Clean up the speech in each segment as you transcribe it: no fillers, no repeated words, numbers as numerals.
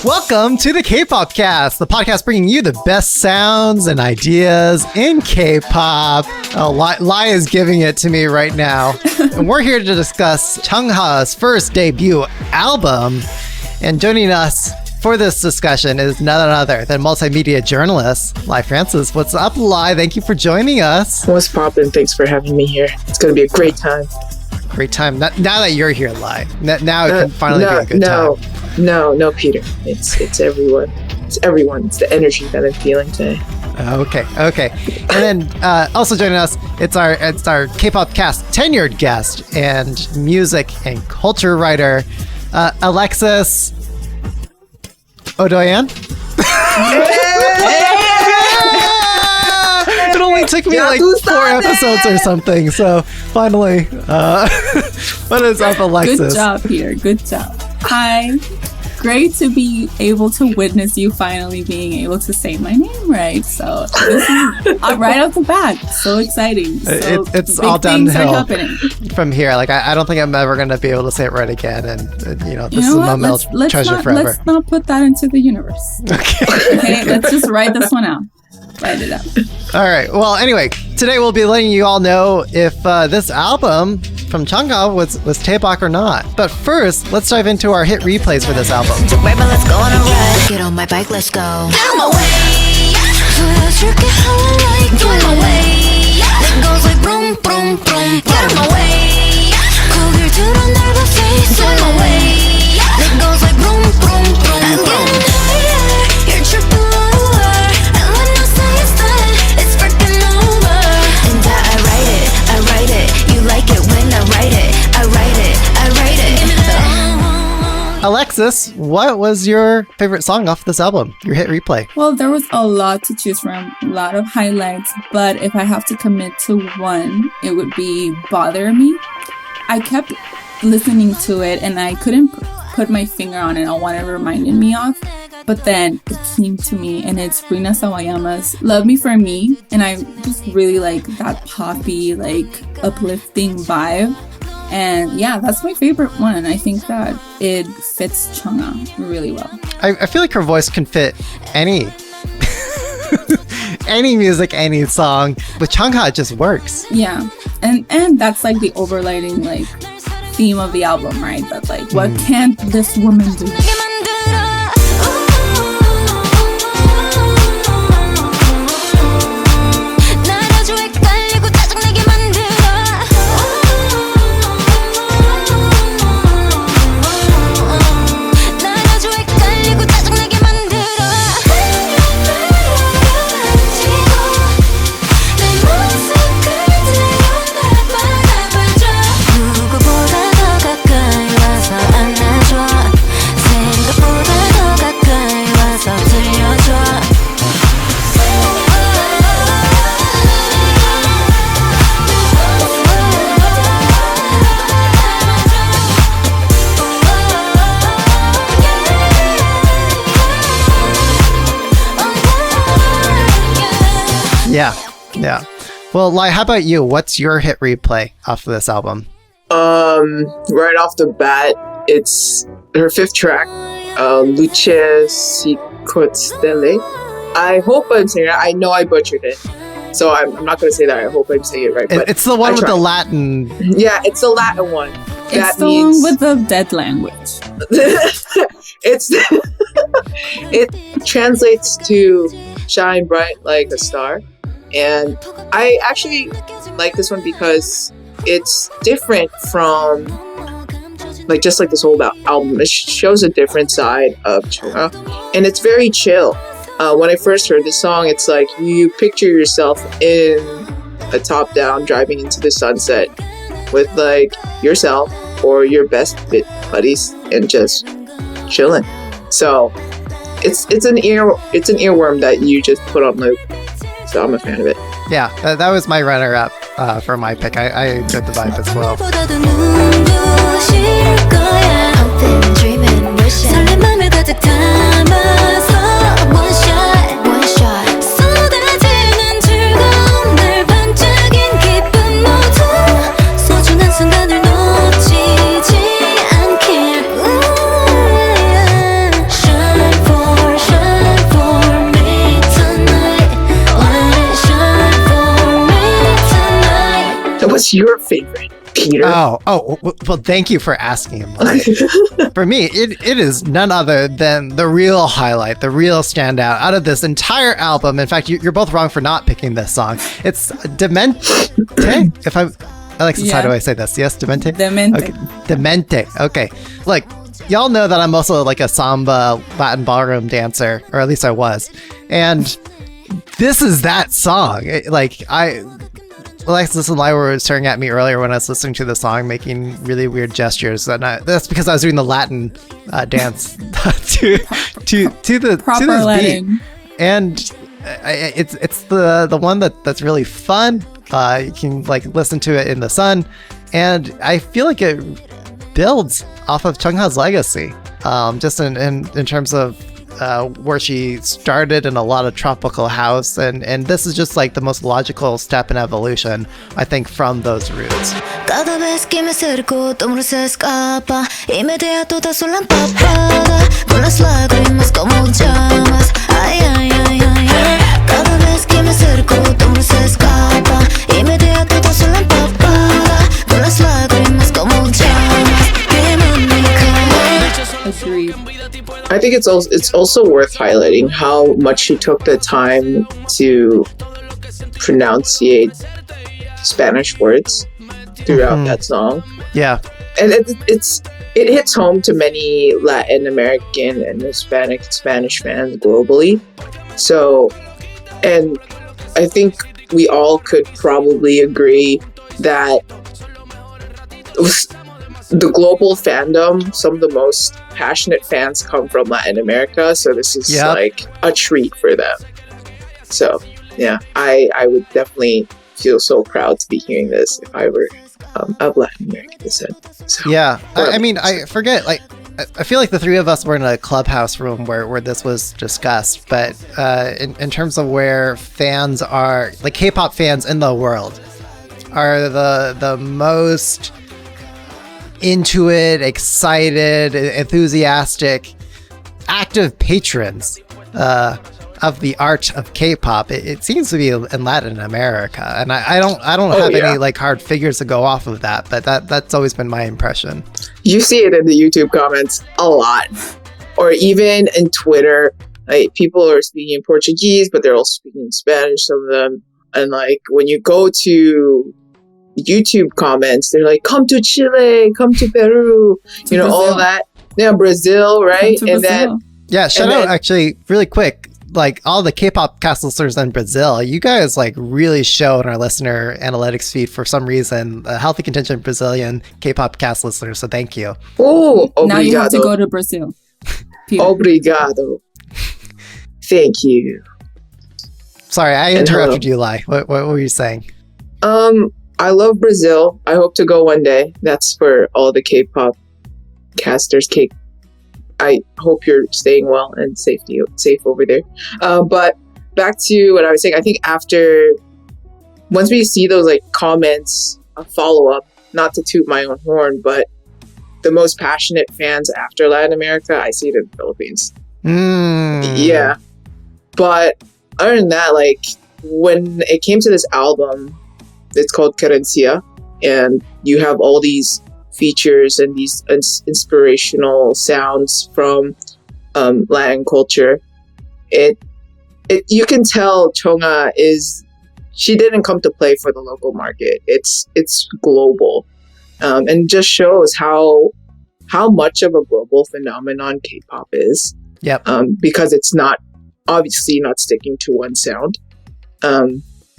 Welcome to the Kpopcast, the podcast bringing you the best sounds and ideas in K-pop. Oh, Lai is giving it to me right now. And we're here to discuss Chung Ha's first debut album. And joining us for this discussion is none other than multimedia journalist Lai Francis. What's up, Lai? Thank you for joining us. What's poppin'? Thanks for having me here. It's going to be a great time. Great time. Now that you're here, Lai. Now it can finally be a good time. No, Peter. It's everyone. It's everyone. It's the energy that I'm feeling today. Okay. And then also joining us, it's our Kpopcast tenured guest and music and culture writer, Alexis Hodoyán. It only took me like 4 episodes or something, so finally, what is up, Alexis? Good job, Peter. Good job. Hi. Great to be able to witness you finally being able to say my name right. So this is right off the bat. So exciting. So it's all downhill from here. Like I don't think I'm ever going to be able to say it right again. And this is a moment I'll treasure forever. Let's not put that into the universe. Okay. Let's just write this one out. Write it out. All right. Well, anyway, today we'll be letting you all know if this album from Chung Ha was Taebak or not. But first, let's dive into our hit replays for this album. Let's go on a ride. Get on my bike, let's go. Get on my way. 보여줄게 how I like it. Get on my way. It goes like boom, boom, boom. Get on my way. 고개를 들어 넓은 face. Get on my way. It goes like boom, boom, boom. I'm getting higher. You're tripping lower. And when I say it's done, it's freaking over. And I write it. You like it when I write it. I write it. Alexis, what was your favorite song off this album? Your hit replay? Well, there was a lot to choose from, a lot of highlights, but if I have to commit to one, it would be Bother Me. I kept listening to it and I couldn't put my finger on it on what it reminded me of, but then it came to me and it's Rina Sawayama's Love Me For Me, and I just really like that poppy, like uplifting vibe. And yeah, that's my favorite one. I think that it fits Chung Ha really well. I feel like her voice can fit any any music, any song. With Chung Ha, it just works. Yeah, and that's like the overlighting like theme of the album, right? That's like, what can't this woman do? Yeah. Well, Lai, how about you? What's your hit replay off of this album? Right off the bat, it's her 5th track, Luce si Stelle. I hope I'm saying it. I know I butchered it, so I'm not going to say that. I hope I'm saying it right. But it's the one with the Latin. Yeah, it's the Latin one. It's the one with the dead language. It translates to shine bright like a star. And I actually like this one because it's different from like just like this whole album. It shows a different side of Chung Ha, and it's very chill. When I first heard this song, it's like you picture yourself in a top down driving into the sunset with like yourself or your best buddies and just chilling. So it's an earworm that you just put on loop. So I'm a fan of it. Yeah, that was my runner-up for my pick. I enjoyed the vibe as well. What's your favorite, Peter? Well, thank you for asking. For me, it is none other than the real highlight, the real standout out of this entire album. In fact, you're both wrong for not picking this song. It's Demente. If I'm Alexis, how do I say this? Yes, Demente? Demente. Okay. Demente. Okay. Like, y'all know that I'm also like a samba Latin ballroom dancer, or at least I was. And this is that song. Alexis and I were staring at me earlier when I was listening to the song, making really weird gestures. And that's because I was doing the Latin dance to this Latin beat. And it's the one that's really fun. You can like listen to it in the sun, and I feel like it builds off of Chung Ha's legacy, just in terms of where she started in a lot of tropical house, and this is just like the most logical step in evolution, I think, from those roots. Cada vez que me acerco, tu amor se escapa. Inmediato sola empapada, con las lágrimas como llamas. Ay, ay, ay, ay, ay. Cada vez que me acerco, tu amor se escapa. Inmediato sola empapada, con las lágrimas como llamas. Queman mi cara. Agreed. I think it's also worth highlighting how much she took the time to pronunciate Spanish words throughout that song. Yeah. And it hits home to many Latin American and Hispanic Spanish fans globally. So, and I think we all could probably agree that the global fandom, some of the most passionate fans come from Latin America. So this is like a treat for them. So yeah, I would definitely feel so proud to be hearing this if I were of Latin American descent. So, yeah, I mean, I forget, like, I feel like the three of us were in a clubhouse room where this was discussed, but in terms of where fans are, like K-pop fans in the world, are the most into it, excited, enthusiastic, active patrons of the art of K-pop, it seems to be in Latin America, and I don't have any like hard figures to go off of that, but that's always been my impression. You see it in the YouTube comments a lot, or even in Twitter. Like, people are speaking in Portuguese, but they're also speaking in Spanish, some of them. And like when you go to YouTube comments, they're like, "Come to Chile, come to Peru," you know, Brazil. All that. Yeah, Brazil, right? And then shout out actually really quick. Like all the Kpopcast listeners in Brazil, you guys like really show in our listener analytics feed for some reason a healthy contingent of Brazilian Kpopcast listeners. So thank you. Oh, now you have to go to Brazil. Obrigado. Thank you. Sorry, I interrupted you, Lai. What were you saying? I love Brazil. I hope to go one day. That's for all the K-pop casters. I hope you're staying well and safe over there. But back to what I was saying, I think once we see those like comments, a follow-up, not to toot my own horn, but the most passionate fans after Latin America, I see it in the Philippines. Yeah. But other than that, like when it came to this album, it's called Querencia, and you have all these features and these inspirational sounds from Latin culture. You can tell Chung Ha she didn't come to play for the local market. It's global, and just shows how much of a global phenomenon K-pop is. Yep. Because it's obviously not sticking to one sound.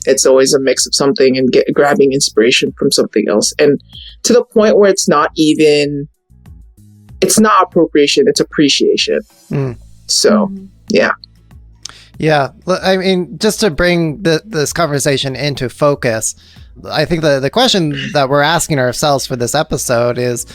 It's always a mix of something and grabbing inspiration from something else. And to the point where it's not appropriation, it's appreciation. So, yeah. Yeah. I mean, just to bring this conversation into focus, I think the question that we're asking ourselves for this episode is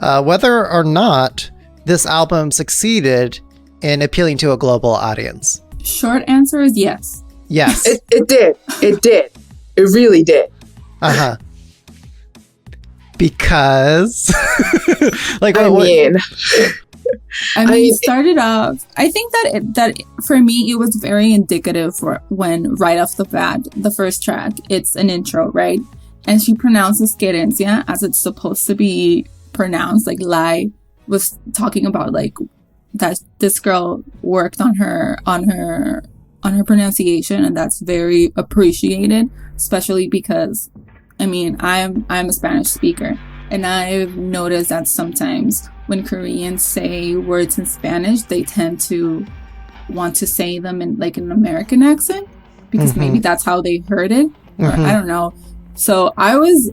whether or not this album succeeded in appealing to a global audience. Short answer is yes. Yes. It did. It really did. Uh-huh. Because I mean, started off, I think that for me, it was very indicative for when right off the bat, the first track, it's an intro, right? and she pronounces Querencia as it's supposed to be pronounced. Like Lai was talking about like that this girl worked on her pronunciation, and that's very appreciated, especially because I'm a Spanish speaker, and I've noticed that sometimes when Koreans say words in Spanish, they tend to want to say them in like an American accent because maybe that's how they heard it, or I don't know. So I was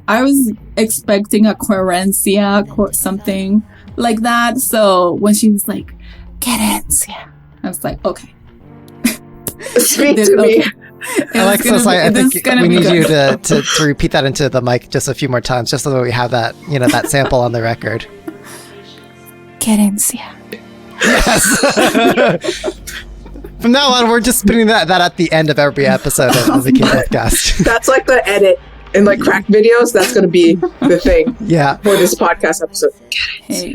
expecting a Querencia, something like that. So when she was like Querencia, I was like, okay. Speak to me. Alexis, I think we need you to repeat that into the mic just a few more times, just so that we have that, that sample on the record. Querencia. Yes. From now on, we're just putting that at the end of every episode of the Kpopcast. That's like the edit in like crack videos. That's going to be the thing. For this podcast episode. Hey.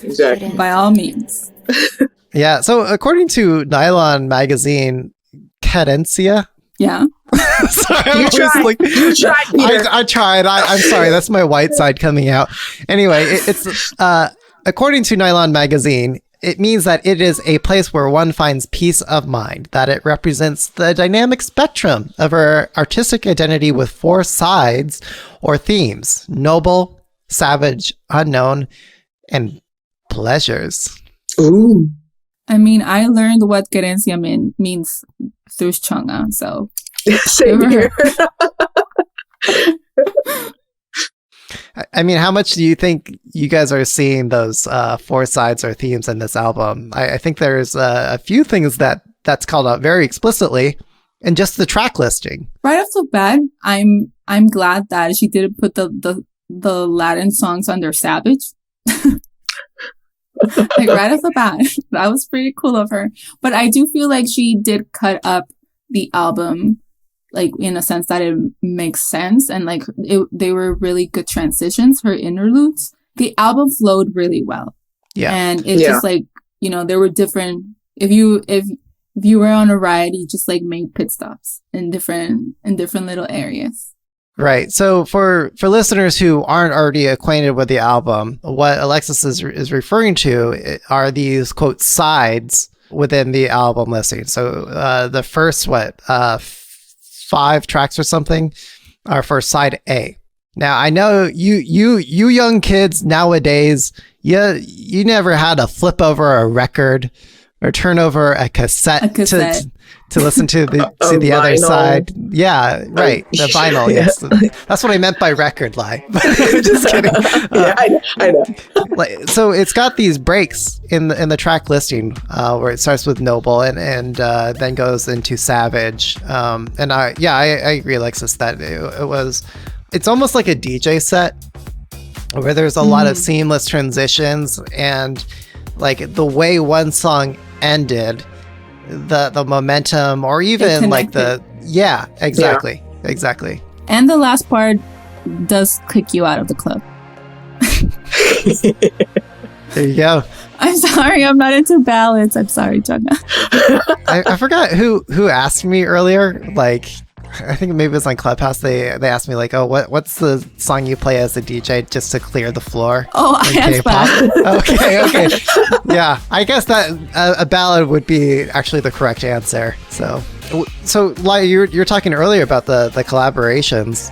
Exactly. By all means. Yeah. So according to Nylon magazine, Querencia. Yeah. Sorry, You tried, Peter. I tried. I'm sorry. That's my white side coming out. Anyway, it's according to Nylon magazine, it means that it is a place where one finds peace of mind, that it represents the dynamic spectrum of our artistic identity with 4 sides or themes: noble, savage, unknown, and pleasures. Ooh. I mean, I learned what Querencia means through Chung Ha, so. Same here. I mean, how much do you think you guys are seeing those 4 sides or themes in this album? I think there's a few things that's called out very explicitly in just the track listing. Right off the bat, I'm glad that she didn't put the Latin songs under Savage. Like right off the bat, that was pretty cool of her. But I do feel like she did cut up the album, like in a sense that it makes sense, and like they were really good transitions, her interludes. The album flowed really well. Yeah. And it's just like, there were different, if you were on a ride, you just like made pit stops in different little areas. Right. So for listeners who aren't already acquainted with the album, what Alexis is referring to are these, quote, sides within the album listing. So the first 5 tracks or something are for side A. Now, I know you young kids nowadays, you never had to flip over a record or turn over a cassette. To listen to the other side. Yeah, right. The vinyl, yes. That's what I meant by record, Lai. Just kidding. I know. So it's got these breaks in the track listing where it starts with Noble and then goes into Savage. And I agree, Alexis, that it's almost like a DJ set where there's a lot of seamless transitions, and like the way one song ended, the momentum, or even like exactly. And the last part does kick you out of the club. There you go. I'm sorry, I'm not into ballads. I'm sorry, Chung Ha. I forgot who asked me earlier, like I think maybe it was on Clubhouse. They asked me like, oh, what's the song you play as a DJ just to clear the floor? Oh, I asked that. Okay. Yeah, I guess that a ballad would be actually the correct answer. So Lai, you're talking earlier about the collaborations.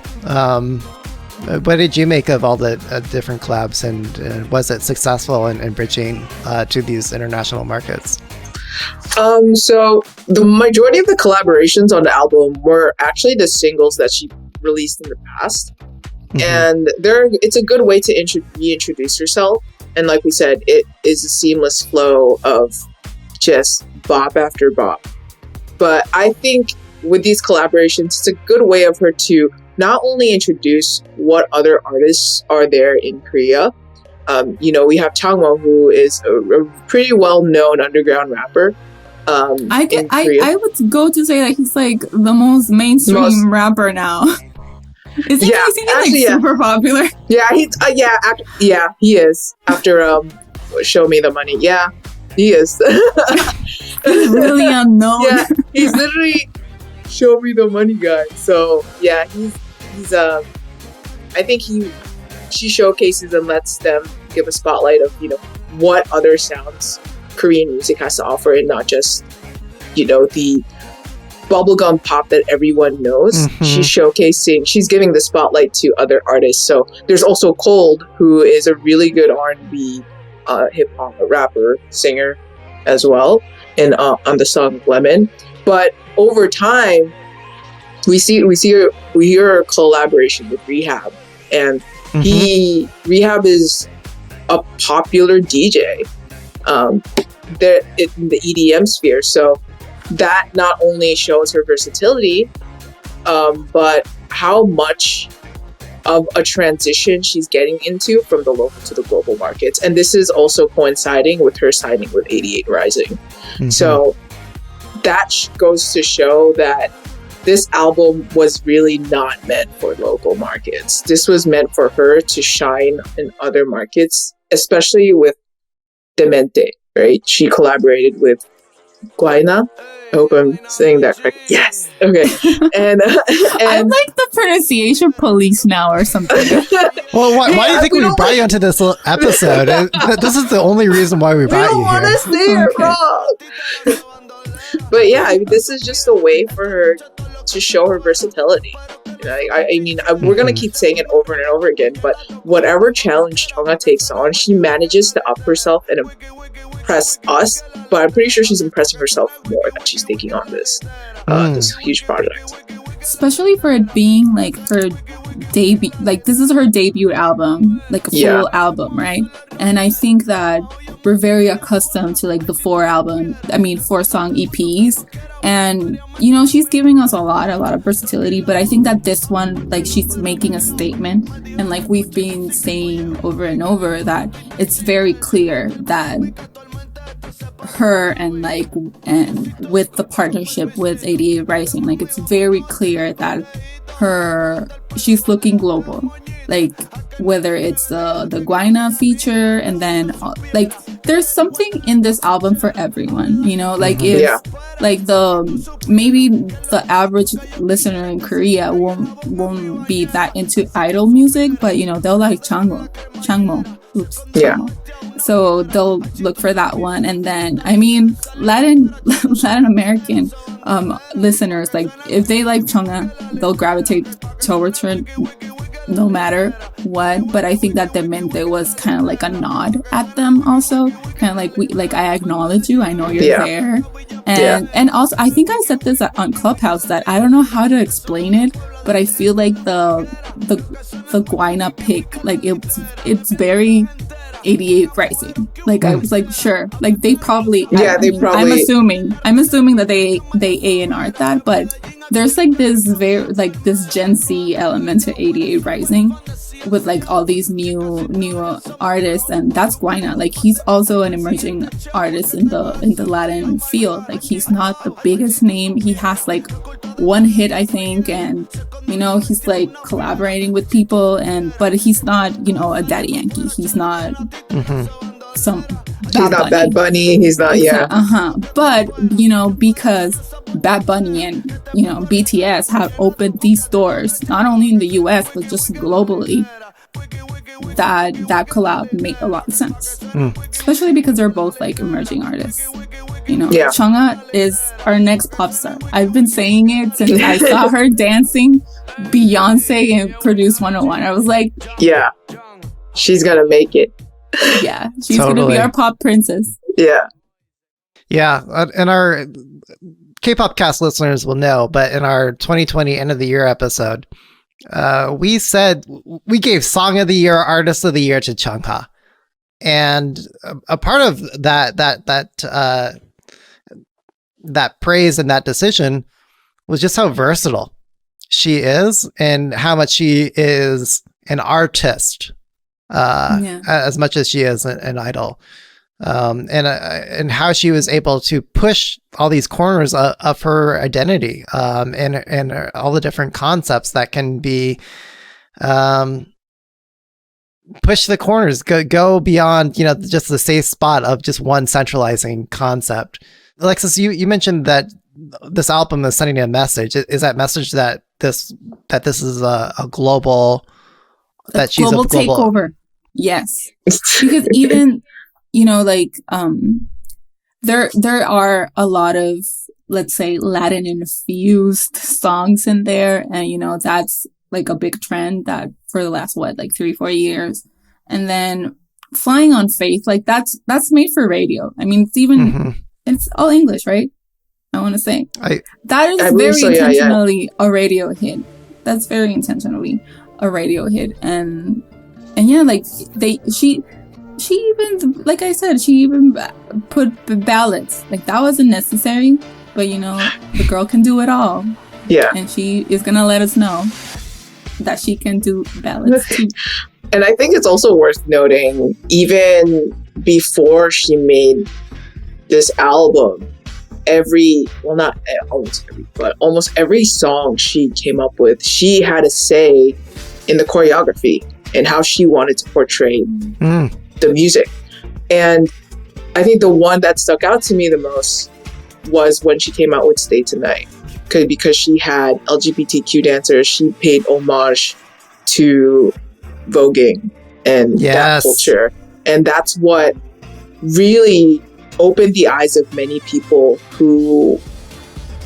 What did you make of all the different collabs, and was it successful in bridging to these international markets? So the majority of the collaborations on the album were actually the singles that she released in the past. Mm-hmm. And it's a good way to reintroduce herself. And like we said, it is a seamless flow of just bop after bop. But I think with these collaborations, it's a good way of her to not only introduce what other artists are there in Korea. We have Chung Ha, who is a pretty well-known underground rapper. I would go to say that he's like the most mainstream rapper now. Is he super popular? Yeah, he is. After Show Me the Money, yeah, he is. He's really unknown. Yeah, he's literally Show Me the Money guy. So yeah, he's I think she showcases and lets them give a spotlight of, you know, what other sounds Korean music has to offer, and not just, you know, the bubblegum pop that everyone knows. She's giving the spotlight to other artists. So there's also Cold, who is a really good R&B hip-hop rapper, singer as well, and on the song Lemon. But over time, we hear her collaboration with Rehab, and Rehab is a popular DJ in the EDM sphere. So that not only shows her versatility, but how much of a transition she's getting into from the local to the global markets. And this is also coinciding with her signing with 88 Rising. So that goes to show that this album was really not meant for local markets. This was meant for her to shine in other markets, especially with Demente, right? She collaborated with Guayna. I hope I'm saying that correctly. Yes. Okay. And I'm like the pronunciation police now or something. Well, why do you think we brought you into this episode? This is the only reason why we brought you here. I don't want to say it wrong. But yeah, I mean, this is just a way for her to show her versatility. You know, I mean, we're going to keep saying it over and over again, but whatever challenge Chung Ha takes on, she manages to up herself and impress us. But I'm pretty sure she's impressing herself more that she's taking on this huge project. Especially for it being like her debut, like this is her debut album, like a full album, right? And I think that we're very accustomed to like the 4-song EPs, and you know, she's giving us a lot of versatility. But I think that this one, like, she's making a statement, and like we've been saying over and over, that it's very clear that her and with the partnership with 88 Rising, like it's very clear that she's looking global, like whether it's the Guayna feature, and then like there's something in this album for everyone, you know, like like maybe the average listener in Korea won't be that into idol music, but you know, they'll like Changmo. So they'll look for that one. And then, I mean, Latin American listeners, like if they like Chung Ha, they'll gravitate towards her no matter what. But I think that Demente was kind of like a nod at them also, kind of like I acknowledge you, I know you're there. And also, I think I said this on Clubhouse, that I don't know how to explain it, but I feel like the Guayna pick, like it's very 88 Rising. Like I was like, sure, like they probably I'm assuming that they A&R'd that, but there's like this this Gen Z element to 88 Rising with like all these new artists, and that's Guayna. Like he's also an emerging artist in the Latin field. Like he's not the biggest name. He has like one hit, I think, and you know, he's like collaborating with people, but he's not, you know, a Daddy Yankee. He's not he's not Bad Bunny. He's not But you know, because Bad Bunny and, you know, BTS have opened these doors not only in the US but just globally, that collab made a lot of sense, especially because they're both like emerging artists. You know, Chung Ha is our next pop star. I've been saying it since I saw her dancing Beyonce and Produce 101. I was like, yeah, she's gonna make it. Yeah, she's gonna be our pop princess. Yeah, and our Kpopcast listeners will know, but in our 2020 end of the year episode, we said we gave Song of the Year, Artist of the Year to Chung Ha, and a part of that praise and that decision was just how versatile she is, and how much she is an artist, as much as she is an idol. And how she was able to push all these corners of her identity, and all the different concepts that can be push the corners, go beyond, you know, just the safe spot of just one centralizing concept. Alexis, you mentioned that this album is sending a message. Is that message that this is a global that she's global a global takeover. Yes, because even there are a lot of, let's say, Latin infused songs in there, and that's like a big trend that for the last 3-4 years. And then Flying on Faith, like that's made for radio. I mean, it's even it's all English, right? I want to say that is very intentionally a radio hit. That's very intentionally a radio hit, and yeah, like she even, like I said, she even put the ballads. Like that wasn't necessary, but the girl can do it all. Yeah, and she is gonna let us know that she can do ballads too. And I think it's also worth noting, even before she made this album, almost every song she came up with, she had a say in the choreography and how she wanted to portray the music. And I think the one that stuck out to me the most was when she came out with Stay Tonight. Because she had LGBTQ dancers, she paid homage to voguing and that culture. And that's what really opened the eyes of many people who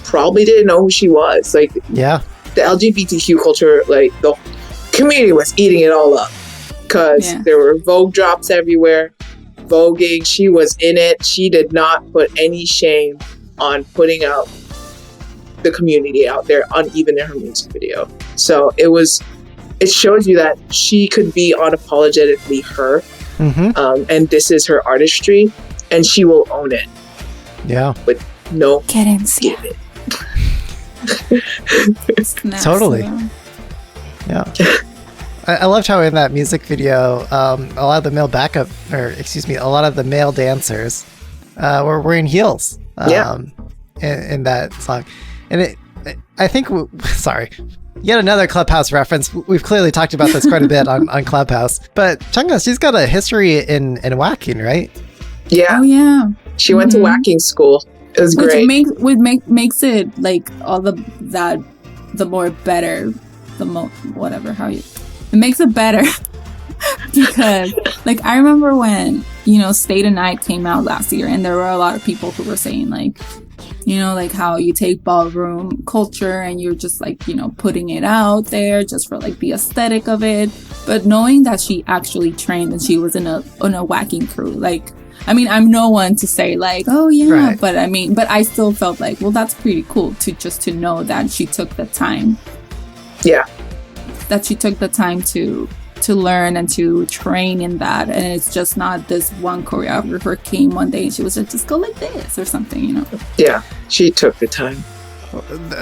probably didn't know who she was. Like, the LGBTQ culture, like the community was eating it all up because there were Vogue drops everywhere. Voguing, she was in it. She did not put any shame on putting out the community out there, on even in her music video. So it shows you that she could be unapologetically her, and this is her artistry, and she will own it. Yeah, with no Querencia. Totally. Yeah. I loved how in that music video, a lot of the male a lot of the male dancers were wearing heels. In that song. And I think, sorry, yet another Clubhouse reference. We've clearly talked about this quite a bit on Clubhouse. But Chung Ha, she's got a history in whacking, right? Yeah. Oh, yeah. She went to whacking school. It was great. Makes it like all the more better, it makes it better. Because like I remember when Stay Tonight came out last year, and there were a lot of people who were saying like how you take ballroom culture and you're just like putting it out there just for like the aesthetic of it. But knowing that she actually trained and she was in a whacking crew, like I mean, I'm no one to say like, oh yeah, right. But I still felt like, well, that's pretty cool to know that she took the time. Yeah. That she took the time to learn and to train in that, and it's just not this one choreographer came one day and she was just go like this or something, Yeah, she took the time.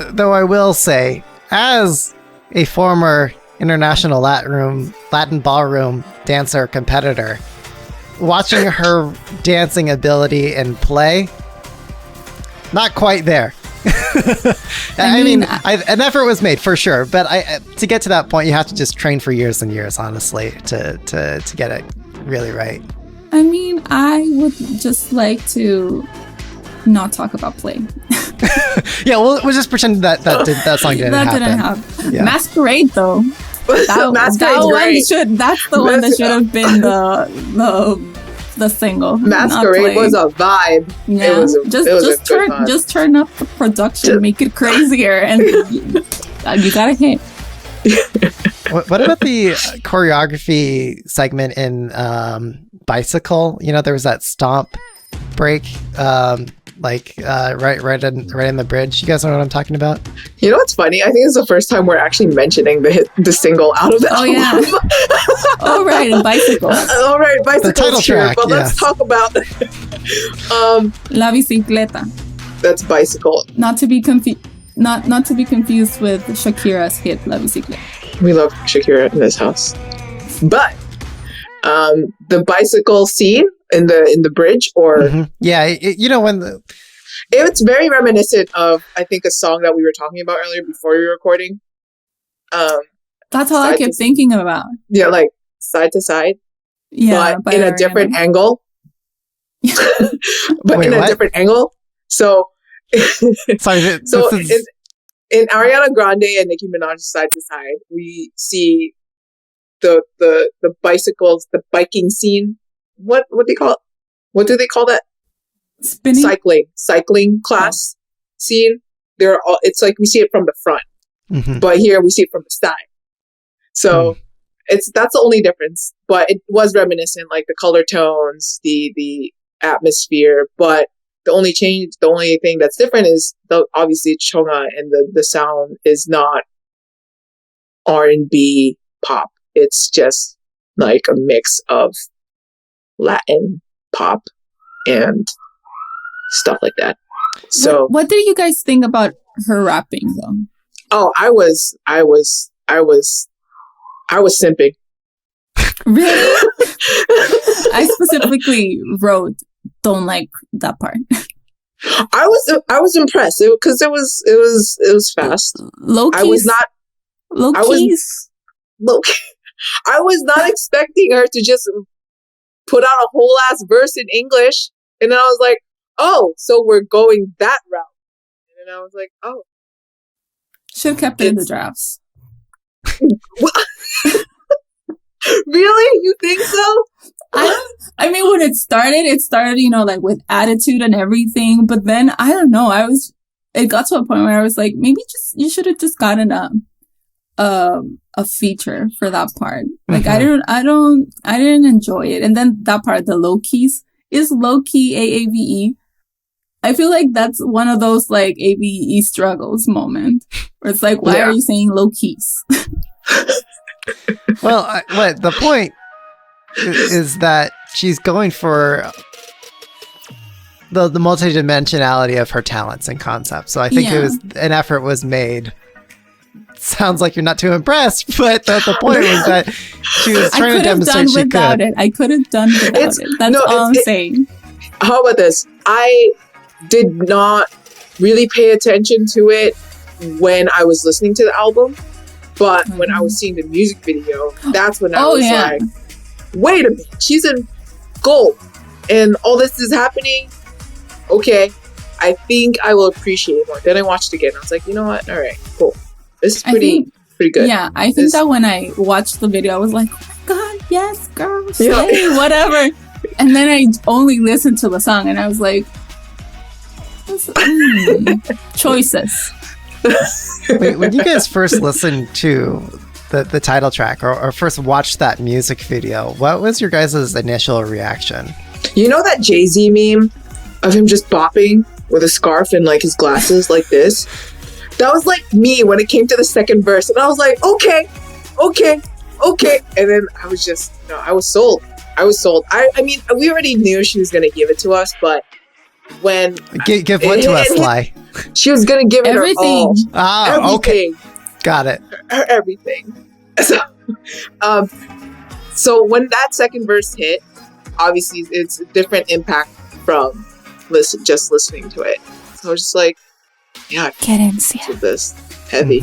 Though I will say, as a former international Latin ballroom dancer competitor, watching her dancing ability and play, not quite there. I mean, an effort was made for sure, but to get to that point, you have to just train for years and years, honestly, to get it really right. I mean, I would just like to not talk about play. Yeah, we'll just pretend that song didn't happen. Didn't happen. Yeah. Masquerade, though. That's the one that should have been the single. Masquerade was a vibe. Yeah, just turn up the production, make it crazier, and you got a hit. What about the choreography segment in Bicycle? There was that stomp break, right in the bridge. You guys know what I'm talking about? You know what's funny? I think it's the first time we're actually mentioning the single out of the album. Yeah. Oh right, and Bicycle. All right, Bicycle. The title track. But let's talk about La Bicicleta. That's Bicycle. Not to be confused with Shakira's hit La Bicicleta. We love Shakira in this house. But the bicycle scene in the bridge, or when it's very reminiscent of, I think, a song that we were talking about earlier before you were recording. That's all I kept thinking about. Yeah, like side to side. Yeah, but in a different angle. Different angle. So, sorry, in Ariana Grande and Nicki Minaj's Side to Side, we see the bicycles, the biking scene. What do they call it? What do they call that? Spinning? Cycling class scene. They're all. It's like we see it from the front, but here we see it from the side. So that's the only difference. But it was reminiscent, like the color tones, the atmosphere. But the only thing that's different is obviously Chung Ha, and the sound is not R&B pop. It's just like a mix of Latin pop and stuff like that. So what did you guys think about her rapping though? Oh, I was simping. Really? I specifically wrote don't like that part. I was impressed because it was fast. Low keys. I was not low keys. I was not expecting her to just put out a whole ass verse in English, and then I was like, oh, so we're going that route. And then I was like, oh. Should have kept it in the drafts. Really? You think so? I mean, when it started, you know, like with attitude and everything. But then I don't know. It got to a point where I was like, maybe you should have just gotten a feature for that part. Like I didn't enjoy it. And then that part, the low keys, is low key AAVE. I feel like that's one of those like ABE struggles moment where it's like, why are you saying low keys? Well, the point is that she's going for the multidimensionality of her talents and concepts. So I think an effort was made. Sounds like you're not too impressed, but the point was that she was trying to demonstrate she could. I could have done without it. That's all I'm saying. How about this? I did not really pay attention to it when I was listening to the album, but when I was seeing the music video, that's when I was like, wait a minute, she's in gold and all this is happening. Okay, I think I will appreciate it more. Then I watched it again. I was like, you know what? All right, cool. This is pretty good. Yeah, I think that when I watched the video, I was like, oh my God, yes, girl, slay, whatever. And then I only listened to the song and I was like, choices. When you guys first listened to the title track or first watched that music video, what was your guys' initial reaction? You know that Jay-Z meme of him just bopping with a scarf and like his glasses like this? That was like me when it came to the second verse. And I was like, okay. And then I was just, I was sold. I mean, we already knew she was going to give it to us, but when... Give what to us, Lai? She was going to give it everything. Her all. Okay. Got it. Everything. So when that second verse hit, obviously it's a different impact from just listening to it. So I was just like, yeah, Querencia. This heavy.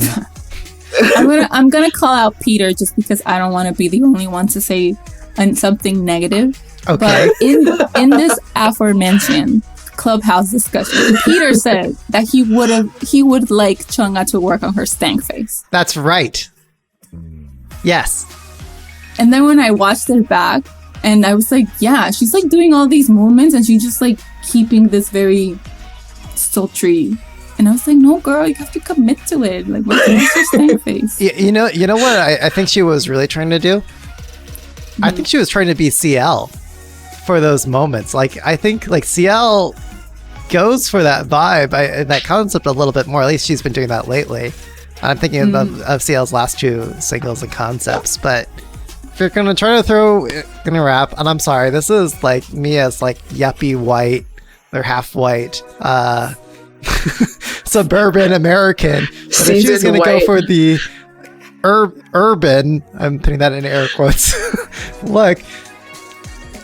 I'm gonna call out Peter just because I don't want to be the only one to say something negative. Okay. But in this aforementioned Clubhouse discussion, Peter said that he would like Chung Ha to work on her stank face. That's right. Yes. And then when I watched it back, and I was like, yeah, she's like doing all these movements, and she's just like keeping this very sultry. And I was like, no, girl, you have to commit to it. Like, what's your stank face? You know what I think she was really trying to do? I think she was trying to be CL for those moments. Like, I think like CL goes for that vibe, that concept a little bit more. At least she's been doing that lately. I'm thinking of CL's last two singles and concepts. But if you're going to try to throw in a rap, and I'm sorry, this is like me as like yuppie white, they're half white, suburban American. But if she's going to go for the urban, I'm putting that in air quotes, look,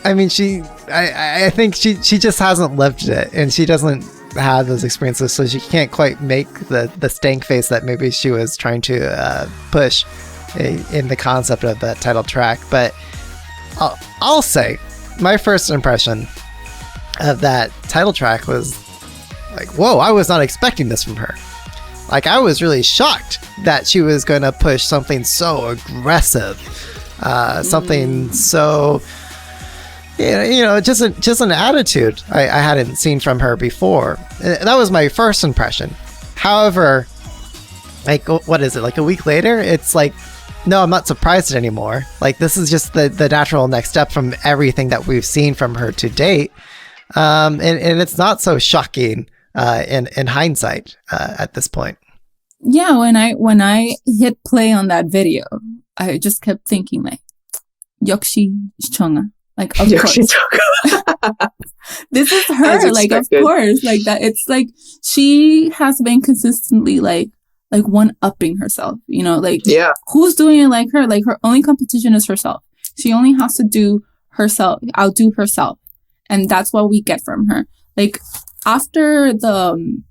I mean, I think she just hasn't lived it, and she doesn't have those experiences, so she can't quite make the stank face that maybe she was trying to push in the concept of that title track. But I'll say my first impression of that title track was like, whoa, I was not expecting this from her. Like, I was really shocked that she was going to push something so aggressive Something so, just an attitude I hadn't seen from her before. That was my first impression. However, like, what is it? Like a week later, it's like, no, I'm not surprised anymore. Like, this is just the natural next step from everything that we've seen from her to date. And it's not so shocking in hindsight at this point. Yeah, when I hit play on that video, I just kept thinking like, 역시 Chung Ha. Like, of course. This is her. Like, of course. Like that. It's like she has been consistently like one-upping herself, like, yeah. Who's doing it like her? Like, her only competition is herself. She only has to do herself, outdo herself. And that's what we get from her. Like, after the,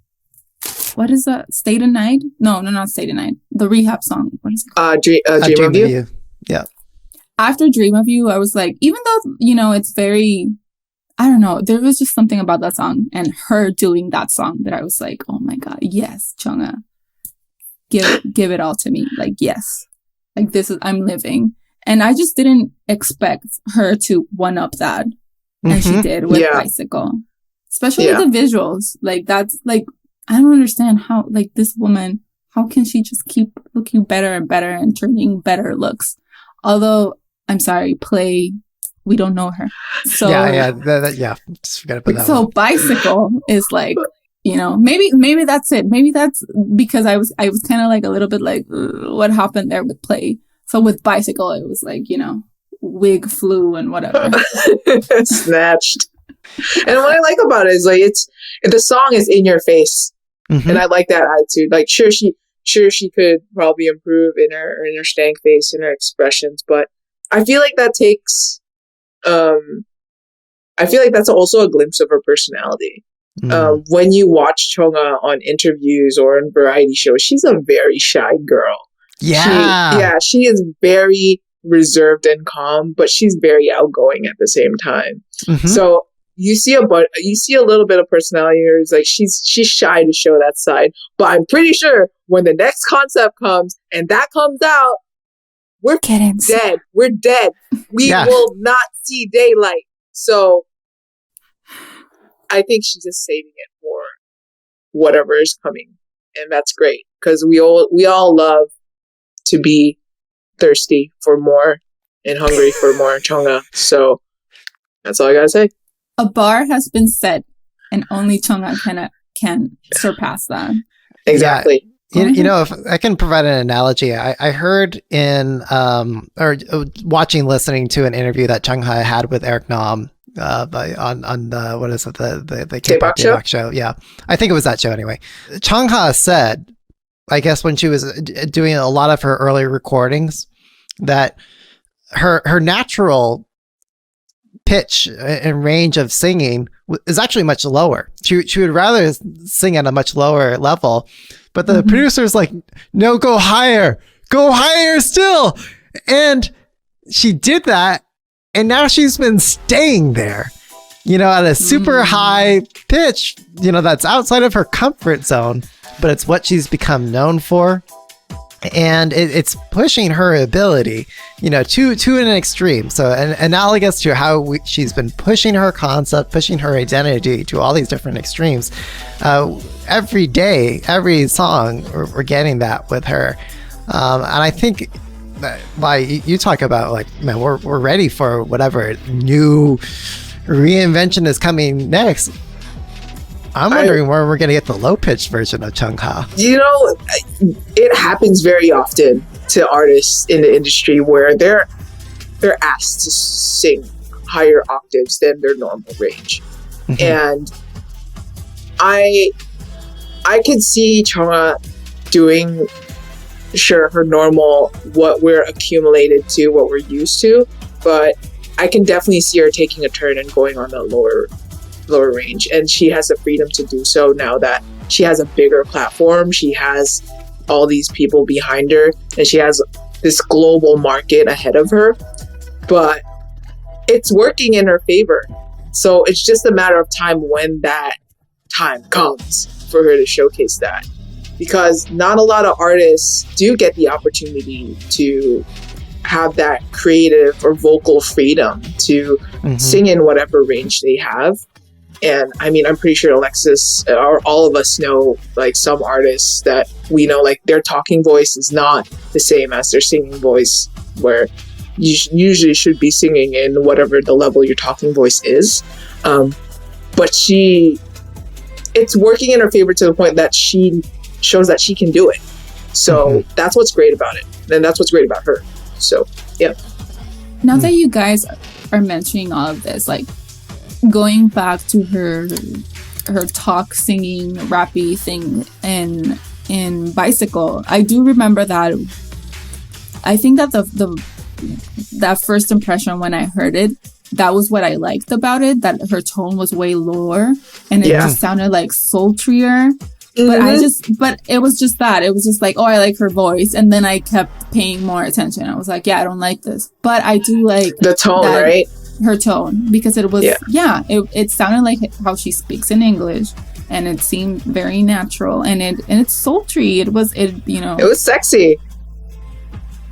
what is that? Stay the Night? No, not Stay the Night. The Rehab song. What is it? Dream of You. Yeah. After Dream of You, I was like, even though, it's very, I don't know, there was just something about that song and her doing that song that I was like, oh my God, yes, Chung Ha. Give it all to me. Like, yes. Like, this is, I'm living. And I just didn't expect her to one-up that. And she did with Bicycle. Especially the visuals. Like, that's, like, I don't understand how, like, this woman, how can she just keep looking better and better and turning better looks? Although, I'm sorry, Play, we don't know her. So, just forget about that. So, one. Bicycle is like, maybe that's it. Maybe that's because I was kind of like a little bit like, what happened there with Play? So with Bicycle, it was like, wig flew and whatever. Snatched. And what I like about it is like, the song is in your face. And I like that attitude. Like, sure she could probably improve in her stank face and her expressions, but I feel like that takes, I feel like that's also a glimpse of her personality. When you watch Chung Ha on interviews or in variety shows, she's a very shy girl. Yeah. She is very reserved and calm, but she's very outgoing at the same time. So you see a little bit of personality here. It's like she's shy to show that side, but I'm pretty sure when the next concept comes and that comes out, we're dead. We're dead. We will not see daylight. So I think she's just saving it for whatever is coming, and that's great because we all love to be thirsty for more and hungry for more Chung Ha. So that's all I gotta say. A bar has been set, and only Chung Ha can surpass that. Exactly. Yeah. If I can provide an analogy, I heard listening to an interview that Chung Ha had with Eric Nam. On the what is it, the K-pop show? Yeah, I think it was that show anyway. Chung Ha said, I guess when she was doing a lot of her early recordings, that her natural pitch and range of singing is actually much lower. She would rather sing at a much lower level, but the producer's like, no, go higher still, and she did that. And now she's been staying there, at a super high pitch, that's outside of her comfort zone, but it's what she's become known for. And it's pushing her ability, to an extreme. So analogous to how she's been pushing her concept, pushing her identity to all these different extremes. Every day, every song, we're getting that with her. And I think, like you talk about, like, man, we're ready for whatever new reinvention is coming next. I'm wondering where we're going to get the low-pitched version of Chung Ha. It happens very often to artists in the industry where they're asked to sing higher octaves than their normal range. And I could see Chung Ha doing, sure, her normal, what we're accumulated to, what we're used to, but I can definitely see her taking a turn and going on the lower range, and she has the freedom to do so now that she has a bigger platform. She has all these people behind her, and she has this global market ahead of her, but it's working in her favor. So it's just a matter of time when that time comes for her to showcase that. Because not a lot of artists do get the opportunity to have that creative or vocal freedom to sing in whatever range they have. And I mean, I'm pretty sure Alexis or all of us know like some artists that we know like their talking voice is not the same as their singing voice, where you usually should be singing in whatever the level your talking voice is. But it's working in her favor to the point that she shows that she can do it. So that's what's great about it. And that's what's great about her. So, yeah. Now that you guys are mentioning all of this, like going back to her talk singing rappy thing in Bicycle, I do remember that. I think that that first impression when I heard it, that was what I liked about it, that her tone was way lower and it just sounded like sultrier. But it was just that. It was just like, oh, I like her voice. And then I kept paying more attention. I was like, yeah, I don't like this. But I do like the tone, right? Her tone, because it was, it sounded like how she speaks in English, and it seemed very natural, and it's sultry. It was sexy.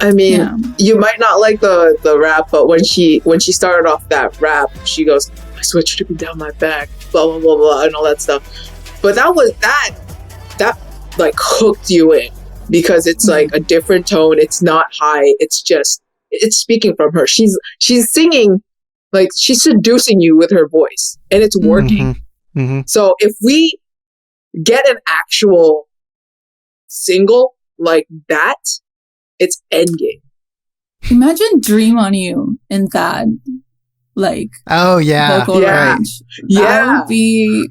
I mean, you might not like the rap, but when she started off that rap, she goes, "My sweat dripping down my back," blah blah blah blah, and all that stuff. But that like hooked you in, because it's like a different tone. It's not high. It's speaking from her. She's singing. Like, she's seducing you with her voice, and it's working. So if we get an actual single like that, it's endgame. Imagine Dream on You in that, like, vocal range. That would be,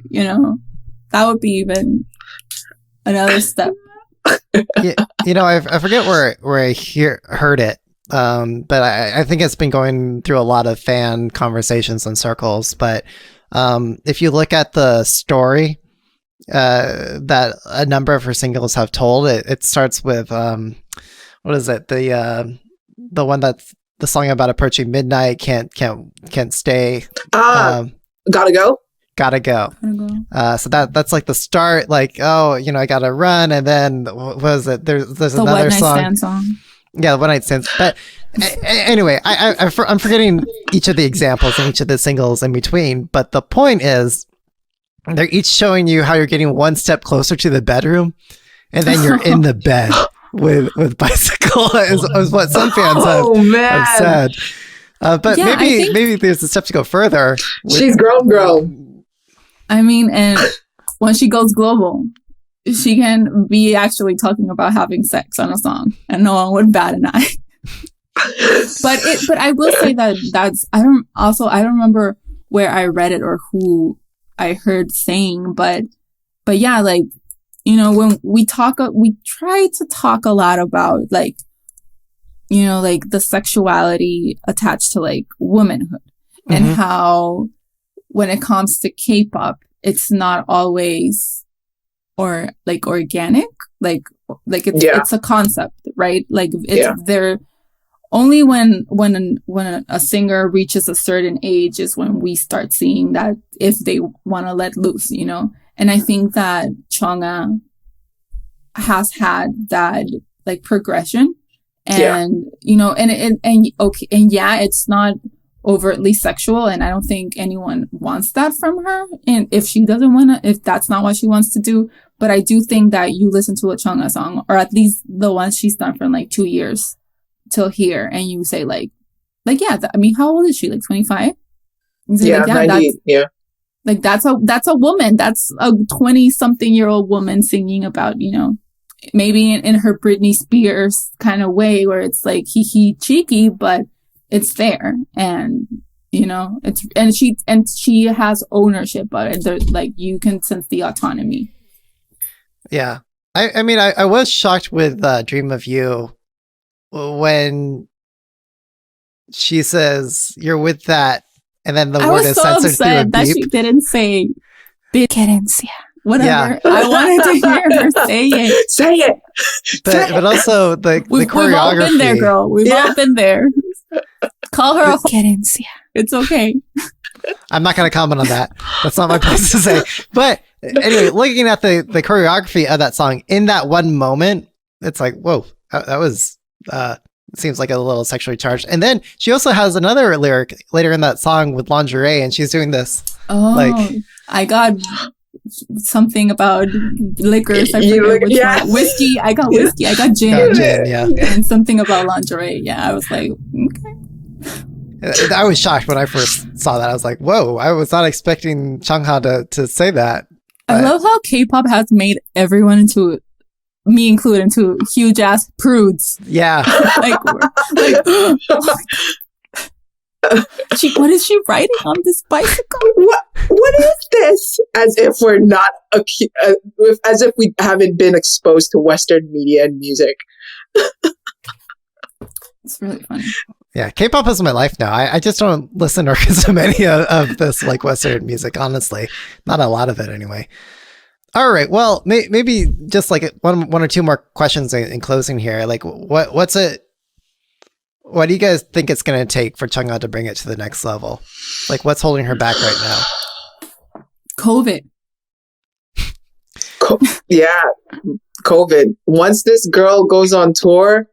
that would be even another step. I forget where I heard it. But I think it's been going through a lot of fan conversations and circles. But if you look at the story that a number of her singles have told, it starts with what is it? The one that's the song about approaching midnight, can't stay. Gotta go. So that's like the start. Like, I gotta run, and then what was it? There's the another One Night Stand song. Yeah, the One Night Stands. But anyway, I'm forgetting each of the examples and each of the singles in between. But the point is, they're each showing you how you're getting one step closer to the bedroom, and then you're in the bed with Bicycle, is what some fans have said. But maybe there's a step to go further. She's grown. I mean, and when she goes global, she can be actually talking about having sex on a song, and no one would bat an eye. But I will say I don't remember where I read it or who I heard saying, but yeah, like, when we try to talk a lot about like, like the sexuality attached to like womanhood, and how when it comes to K-pop, it's not always or like organic, like it's a concept, right? Like they're only when a singer reaches a certain age is when we start seeing that if they want to let loose, And I think that Chung Ha has had that like progression, and it's not overtly sexual, and I don't think anyone wants that from her. And if she doesn't want to, if that's not what she wants to do, but I do think that you listen to a Chung Ha song, or at least the ones she's done for like 2 years till here, and you say like how old is she? Like 25? Yeah, like, 90, like that's a woman. That's a 20-something-year-old woman singing about, maybe in her Britney Spears kind of way, where it's like hee cheeky, but it's there, and she has ownership of it. Like, you can sense the autonomy. Yeah, I mean, I was shocked with "Dream of You" when she says you're with that, and then the word is censored through a beep. That she didn't say Querencia. Whatever. Yeah. I wanted to hear her say it. Say it. But also the choreography. We've all been there, girl. We've all been there. Call her a Querencia. It's okay. I'm not going to comment on that. That's not my place to say. But anyway, looking at the choreography of that song, in that one moment, it's like, whoa, that was seems like a little sexually charged. And then she also has another lyric later in that song with lingerie, and she's doing this. Oh, like, I got something about liquors. I forget which one. Whiskey. I got whiskey. I got gin. Yeah. And something about lingerie. Yeah, I was like, okay. I was shocked when I first saw that. I was like, whoa, I was not expecting Chung Ha to say that. I love how K-pop has made everyone into, me included, into huge ass prudes. Yeah. What is she riding on this bicycle? What is this? As if we're not, as if we haven't been exposed to Western media and music. It's really funny. Yeah, K-pop is my life now. I just don't listen or consume any of this like Western music, honestly. Not a lot of it anyway. All right, well, maybe just like one or two more questions in closing here. Like, what do you guys think it's going to take for Chung Ha to bring it to the next level? Like, what's holding her back right now? COVID. Yeah, COVID. Once this girl goes on tour,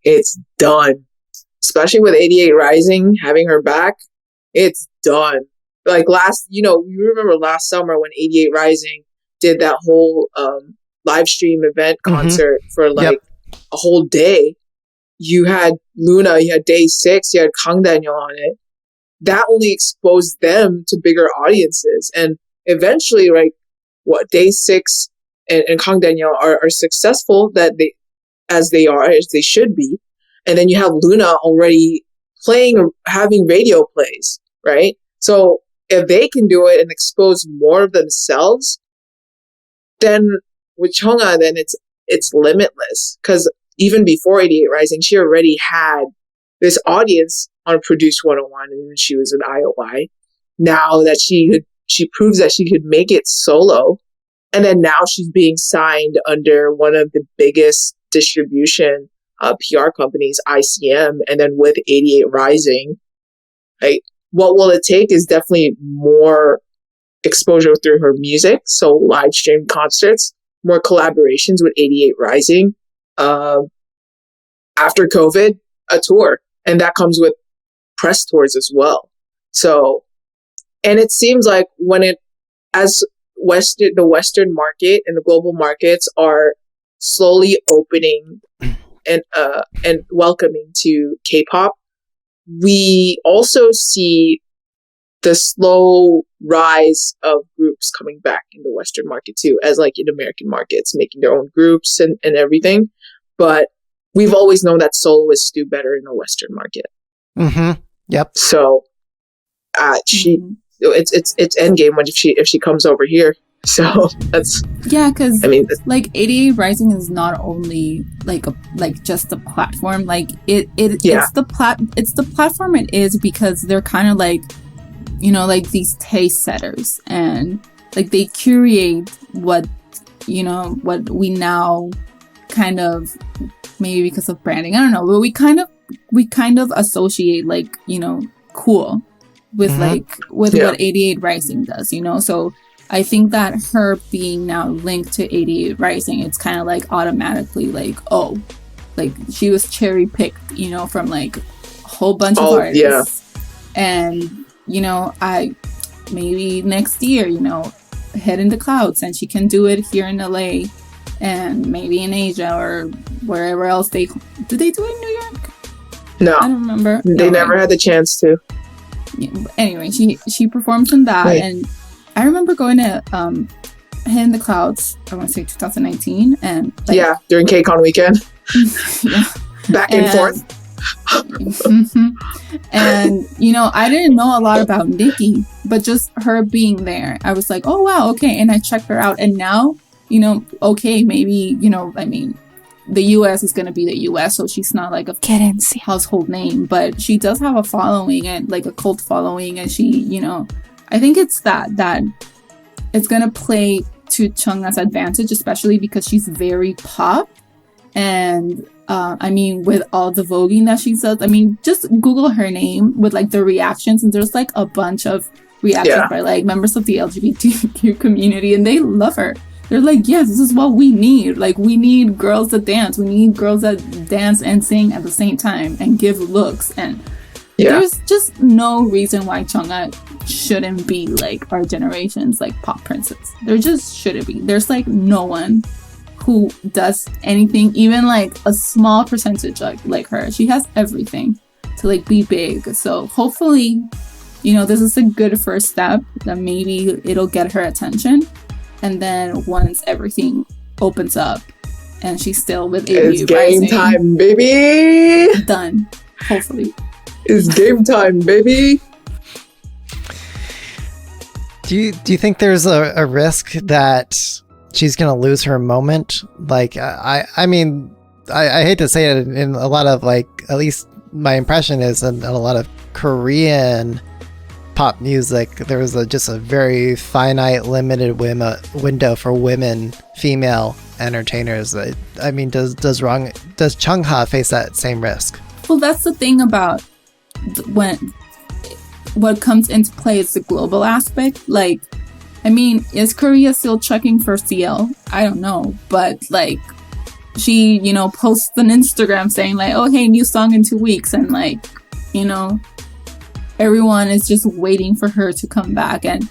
it's done. Especially with 88 Rising having her back, it's done. Like you remember last summer when 88 Rising did that whole live stream event concert for a whole day. You had Luna, you had Day 6, you had Kang Daniel on it. That only exposed them to bigger audiences. And eventually, Day 6 and Kang Daniel are successful as they should be. And then you have Luna already having radio plays, right? So if they can do it and expose more of themselves, then with Chung Ha, then it's limitless. Because even before 88 Rising, she already had this audience on Produce 101, and when she was in IOI. Now that she proves that she could make it solo, and then now she's being signed under one of the biggest distribution PR companies, ICM, and then with 88 Rising, what will it take is definitely more exposure through her music, so live stream concerts, more collaborations with 88 Rising. After COVID, a tour, and that comes with press tours as well. So, and it seems like the Western market and the global markets are slowly opening and welcoming to K-pop, we also see the slow rise of groups coming back in the Western market too, as like in American markets, making their own groups and everything. But we've always known that soloists do better in the Western market. Mm-hmm. Yep. So it's endgame if she comes over here. So that's because like 88 Rising is not only like just a platform. Like it's the platform it is because they're kind of like, like these taste setters, and like they curate what we now kind of, maybe because of branding, I don't know, but we kind of associate like cool with what 88 Rising does, so I think that her being now linked to 88 Rising, it's kind of like automatically like, oh, like she was cherry picked, from like a whole bunch of artists. And, I maybe next year, head in the clouds, and she can do it here in LA and maybe in Asia or wherever else did they do it in New York? No. I don't remember. They never had the chance to. Yeah, anyway, she performs in that, and I remember going to Head in the Clouds, I want to say 2019, and during KCON weekend. Back and forth. And I didn't know a lot about Nikki, but just her being there, I was like, oh wow, okay. And I checked her out, and now okay, maybe the US is going to be the US, so she's not like a Querencia household name, but she does have a following, and like a cult following, and she I think it's that it's going to play to Chung Ha's advantage, especially because she's very pop. And with all the voguing that she does, just Google her name with like the reactions, and there's like a bunch of reactions by like members of the LGBTQ community, and they love her. They're like, yes, this is what we need. Like, we need girls that dance. We need girls that dance and sing at the same time and give looks. And there's just no reason why Chung Ha shouldn't be like our generation's like pop princess. There just shouldn't be. There's like no one who does anything, even like a small percentage like her. She has everything to like be big. So hopefully, you know, this is a good first step that maybe it'll get her attention. And then once everything opens up and she's still with ABU it's game Rising, time, baby. Done. Hopefully. It's game time, baby. Do you think there's a risk that she's gonna lose her moment? Like, I mean, I hate to say it, in a lot of like, at least my impression is in a lot of Korean pop music, there was just a very finite, limited window for women, female entertainers. I mean, does Chung Ha face that same risk? Well, that's the thing about what comes into play is the global aspect. Like, I mean, is Korea still checking for CL? I don't know, but like, she, you know, posts on Instagram saying like, oh, hey, new song in 2 weeks, and like, you know, everyone is just waiting for her to come back, and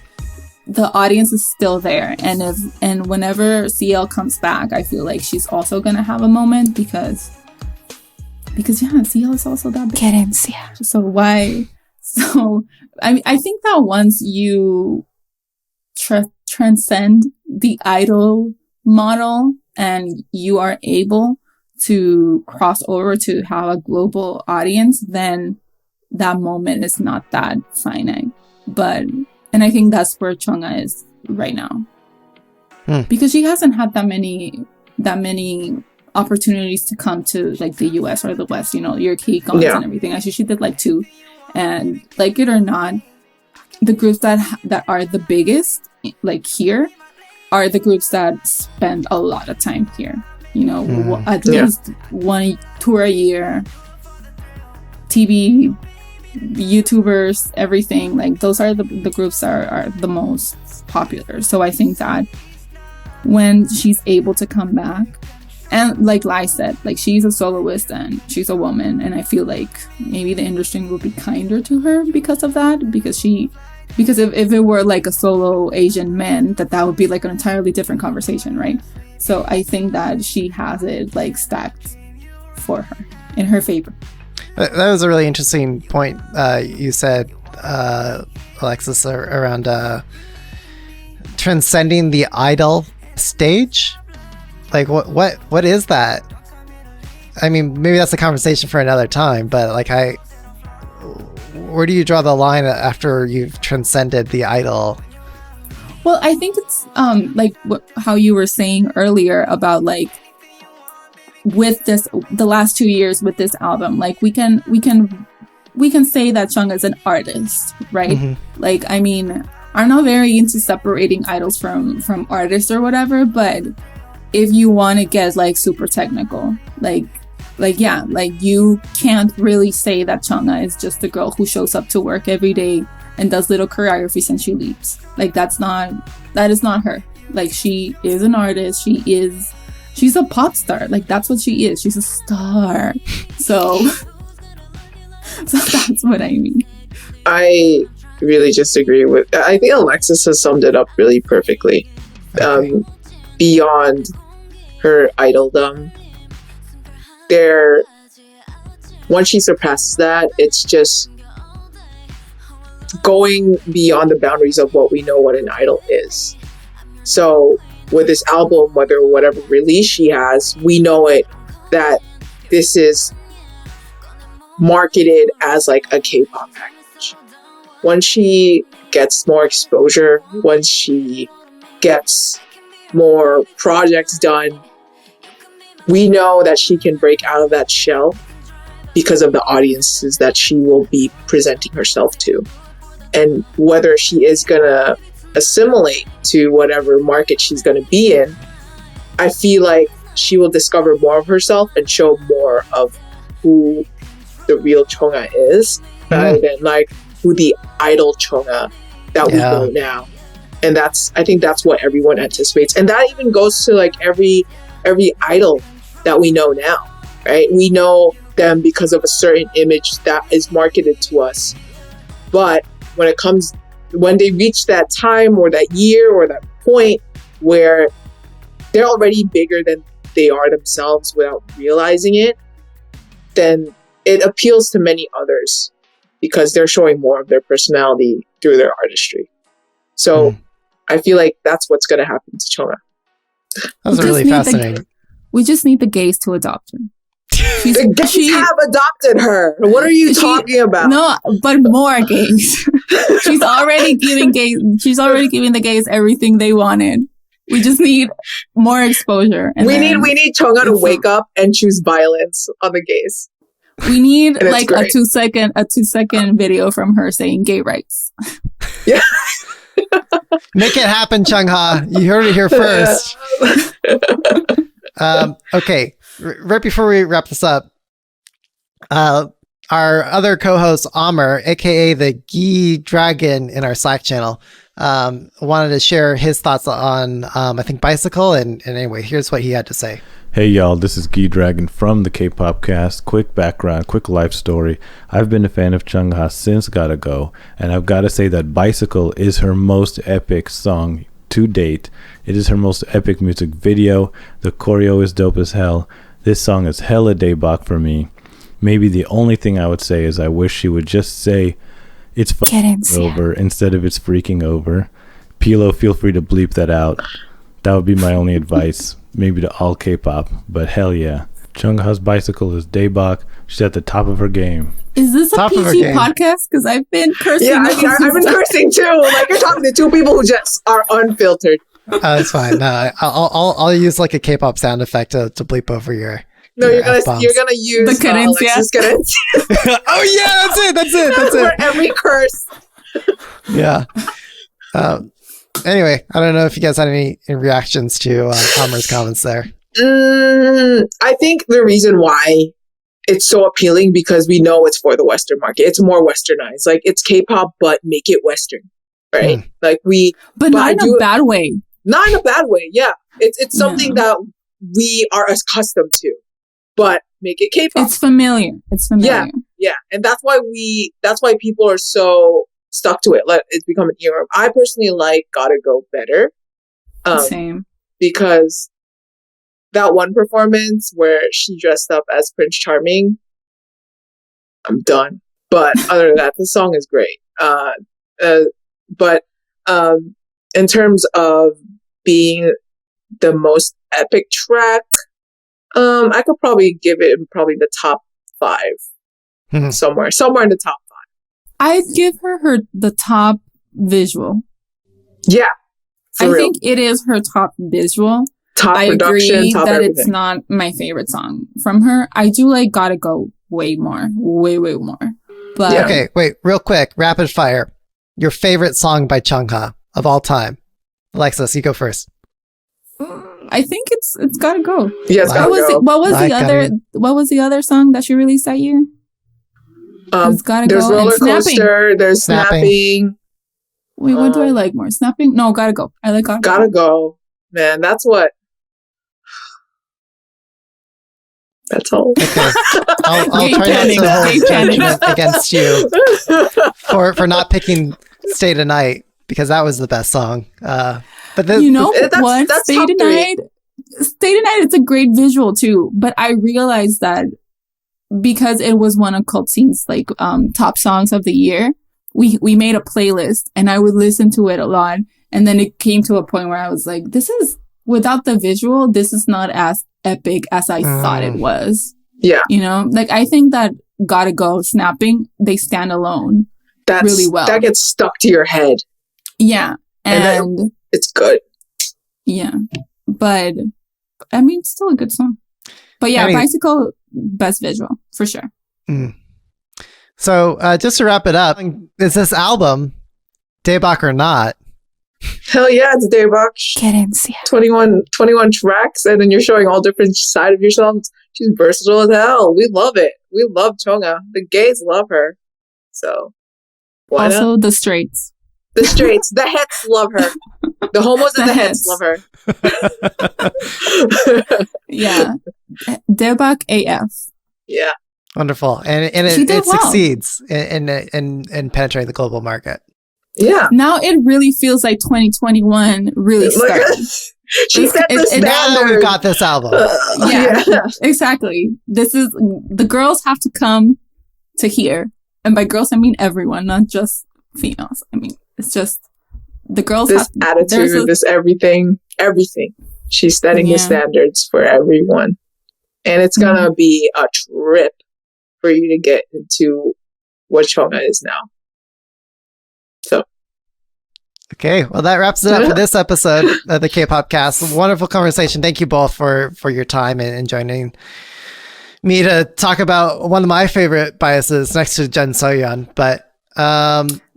the audience is still there. And whenever CL comes back, I feel like she's also gonna have a moment because yeah, CL is also that big. Querencia. So why? So I think that once you transcend the idol model and you are able to cross over to have a global audience, then that moment is not that finite. And I think that's where Chung Ha is right now. Because she hasn't had that many opportunities to come to like the US or the West, you know, your K-Cons and everything. Actually, she did like 2. And like it or not, the groups that are the biggest, like here, are the groups that spend a lot of time here. You know, at least 1 tour a year, TV, YouTubers, everything. Like those are the groups that are the most popular. So I think that when she's able to come back, and like Lai said, like she's a soloist and she's a woman, and I feel like maybe the industry will be kinder to her because of that. Because if it were like a solo Asian man, that would be like an entirely different conversation, right? So I think that she has it like stacked for her in her favor. That was a really interesting point you said, Alexis, around transcending the idol stage. Like what is that? I mean, maybe that's a conversation for another time, but like where do you draw the line after you've transcended the idol? Well, I think it's like how you were saying earlier about like with the last 2 years with this album, like we can say that Chung is an artist, right? Mm-hmm. Like, I mean, I'm not very into separating idols from artists or whatever, but if you want to get like super technical, like yeah, like you can't really say that Chung Ha is just a girl who shows up to work every day and does little choreographies and she leaves. Like that is not her. Like she is an artist. She's a pop star. Like that's what she is. She's a star. So that's what I mean. I really just agree with. I think Alexis has summed it up really perfectly. Beyond her idoldom, once she surpasses that, it's just going beyond the boundaries of what we know what an idol is. So with this album, whatever release she has, we know that this is marketed as like a K-pop package. Once she gets more exposure, once she gets more projects done, we know that she can break out of that shell because of the audiences that she will be presenting herself to. And whether she is gonna assimilate to whatever market she's gonna be in, I feel like she will discover more of herself and show more of who the real Chung Ha is, rather than like who the idol Chung Ha that we know now. And I think that's what everyone anticipates. And that even goes to like every idol that we know now, right? We know them because of a certain image that is marketed to us. But when they reach that time or that year or that point where they're already bigger than they are themselves without realizing it, then it appeals to many others because they're showing more of their personality through their artistry. So I feel like that's what's going to happen to Chung Ha. That was really fascinating. We just need the gays to adopt her. The gays have adopted her. What are you talking about? No, but more gays. She's already giving the gays everything they wanted. We just need more exposure. And we need Chung Ha to wake up and choose violence on the gays. We need like a 2-second video from her saying gay rights. Yeah. Make it happen, Chung Ha. You heard it here first. Okay. Right before we wrap this up, our other co-host, Amr, aka the Gi Dragon in our Slack channel, wanted to share his thoughts on, I think, Bicycle. And anyway, here's what he had to say. Hey y'all, this is Gi Dragon from the Kpopcast. Quick background, quick life story. I've been a fan of Chung Ha since Gotta Go, and I've got to say that Bicycle is her most epic song to date. It is her most epic music video. The choreo is dope as hell. This song is hella daebak for me. Maybe the only thing I would say is I wish she would just say it's fucking over instead of it's freaking over. Pilo, feel free to bleep that out. That would be my only advice. Maybe to all K-pop, but hell yeah. Chung Ha's Bicycle is daebak. She's at the top of her game. Is this a PG podcast? Because I've been cursing. Yeah, I've been cursing too. Like you're talking to two people who just are unfiltered. It's fine. No, I'll use like a K-pop sound effect to bleep over your. No, you're gonna use the Querencia. Oh yeah, that's it. For every curse. Yeah. Anyway, I don't know if you guys had any reactions to Amr's comments there. I think the reason why it's so appealing because we know it's for the Western market. It's more Westernized. Like it's K-pop, but make it Western, right? Like but not in a bad way. Not in a bad way. Yeah, it's something that we are accustomed to, but make it K-pop. It's familiar. Yeah, and that's why people are so stuck to it. It's become an era. I personally like Gotta Go better. Same. Because that one performance where she dressed up as Prince Charming, I'm done. But other than that, the song is great. But in terms of being the most epic track, I could probably give it the top 5. Somewhere in the top 5. I'd give her the top visual. Yeah. I think it is her top visual. Top I production, agree top that everything. It's not my favorite song from her. I do like Gotta Go way more. Way more. But Okay, wait, real quick, rapid fire. Your favorite song by Chung Ha of all time. Alexis, you go first. I think it's Gotta Go. Yeah, it's Gotta Go. What was the other song that she released that year? It's Gotta there's Go. Roller and Snapping. Coaster, there's Snapping. Wait, what do I like more? Snapping? No, Gotta Go. I like Gotta Go. Man, that's what. That's all. Okay. I'll try not to hold judgment against you for not picking Stay Tonight because that was the best song. But you know what? That's Stay Tonight. It's a great visual too. But I realized that because it was one of Cult Scene's like top songs of the year, we made a playlist and I would listen to it a lot. And then it came to a point where I was like, this is without the visual, this is not as epic as I thought it was. Yeah. You know, like I think that Gotta Go, Snapping, they stand alone really well. That gets stuck to your head. Yeah. And it's good. Yeah. But I mean, it's still a good song. But yeah, Bicycle, best visual for sure. So just to wrap it up, is this album, daebak or not? Hell yeah, it's daebak. Querencia. 21 tracks, and then you're showing all different side of yourself. She's versatile as hell. We love it. We love Chung Ha. The gays love her. So why also not? the straights. The straights, the hets love her. The homos and the hets love her. Yeah. Debak AF. Yeah. Wonderful. And it succeeds in penetrating the global market. Yeah. Now it really feels like 2021 really started. She set the standard. Now we've got this album. Yeah, exactly. This is, the girls have to come to here. And by girls, I mean everyone, not just females. I mean, it's just the girls this attitude, this everything. She's setting the standards for everyone. And it's going to be a trip for you to get into what Chung Ha is now. So. Okay, well, that wraps it up for this episode of the Kpopcast. Wonderful conversation. Thank you both for your time and joining me to talk about one of my favorite biases next to Jen Soyeon. But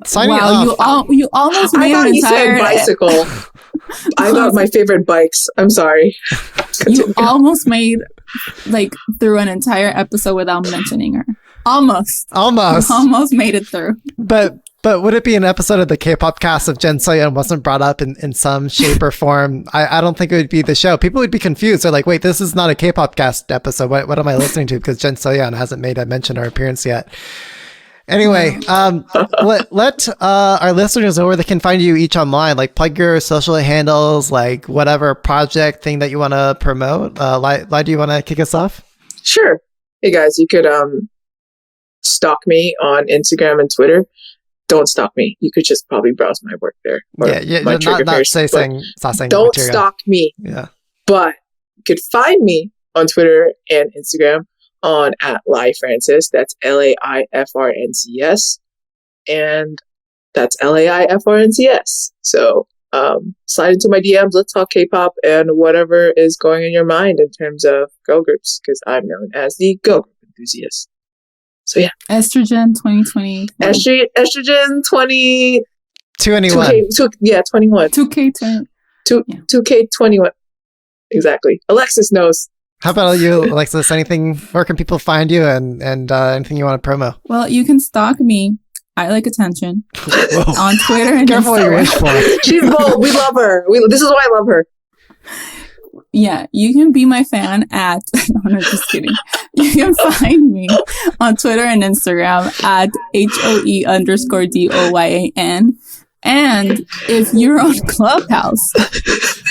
signing off. You almost made an entire bicycle. I thought my favorite bikes. I'm sorry. You almost made through an entire episode without mentioning her. Almost made it through. But would it be an episode of the Kpopcast if Jen Soyeon wasn't brought up in some shape or form? I don't think it would be the show. People would be confused. They're like, wait, this is not a Kpopcast episode. What am I listening to? Because Jen Soyeon hasn't made a mention or appearance yet. Anyway, let our listeners know where they can find you each online. Like, plug your social handles, like whatever project thing that you want to promote. Lai, do you want to kick us off? Sure. Hey guys, you could stalk me on Instagram and Twitter. Don't stalk me. You could just probably browse my work there. Not saying don't material. stalk me. Yeah. But you could find me on Twitter and Instagram on @LaiFrancis. That's LAIFRNCS. And that's LAIFRNCS. So slide into my DMs. Let's talk K-pop and whatever is going in your mind in terms of girl groups, because I'm known as the girl group enthusiast. So yeah. Estrogen 2020. Estrogen 20. 21. 21. 2K21. Exactly. Alexis knows. How about you, Alexis? Where can people find you and anything you want to promo? Well, you can stalk me. I like attention. On Twitter and Careful what you wish for. She's bold. We love her. This is why I love her. Yeah, you can be my fan at... No, just kidding. You can find me on Twitter and Instagram at HOE_DOYAN. And if you're on Clubhouse,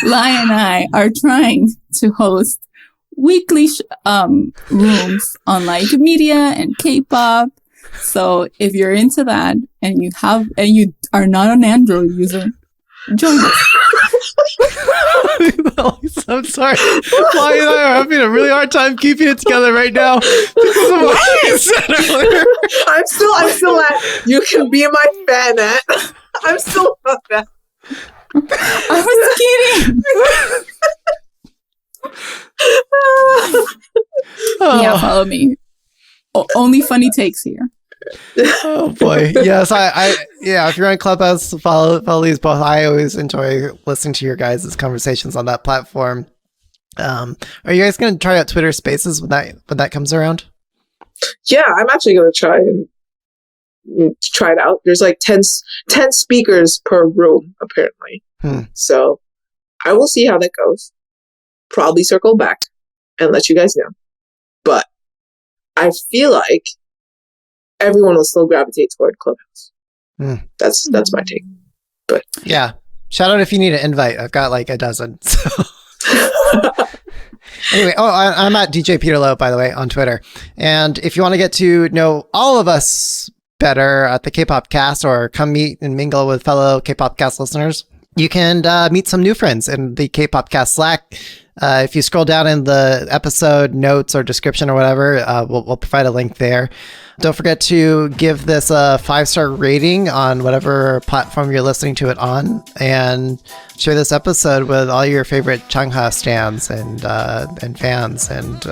Lai and I are trying to host weekly rooms on media and K-pop. So if you're into that and you are not an Android user, join us. I'm sorry. Lai and I are having a really hard time keeping it together right now because of what you said earlier. I'm still at, you can be my fan at. I'm still on that. I was kidding. Yeah, follow me. Only funny takes here. Oh boy. Yes, if you're on Clubhouse, follow these both. I always enjoy listening to your guys' conversations on that platform. Are you guys going to try out Twitter Spaces when that comes around? Yeah, I'm actually going to try it out. There's 10 speakers per room apparently. So I will see how that goes. Probably circle back and let you guys know. But I feel like everyone will still gravitate toward Clubhouse. That's my take. But yeah, shout out if you need an invite. I've got a dozen. So. Anyway, I'm at DJ Peterlo, by the way, on Twitter. And if you want to get to know all of us better at the Kpopcast or come meet and mingle with fellow Kpopcast listeners, you can meet some new friends in the Kpopcast Slack. If you scroll down in the episode notes or description or whatever, we'll provide a link there. Don't forget to give this a 5-star rating on whatever platform you're listening to it on, and share this episode with all your favorite Chung Ha stans and fans, and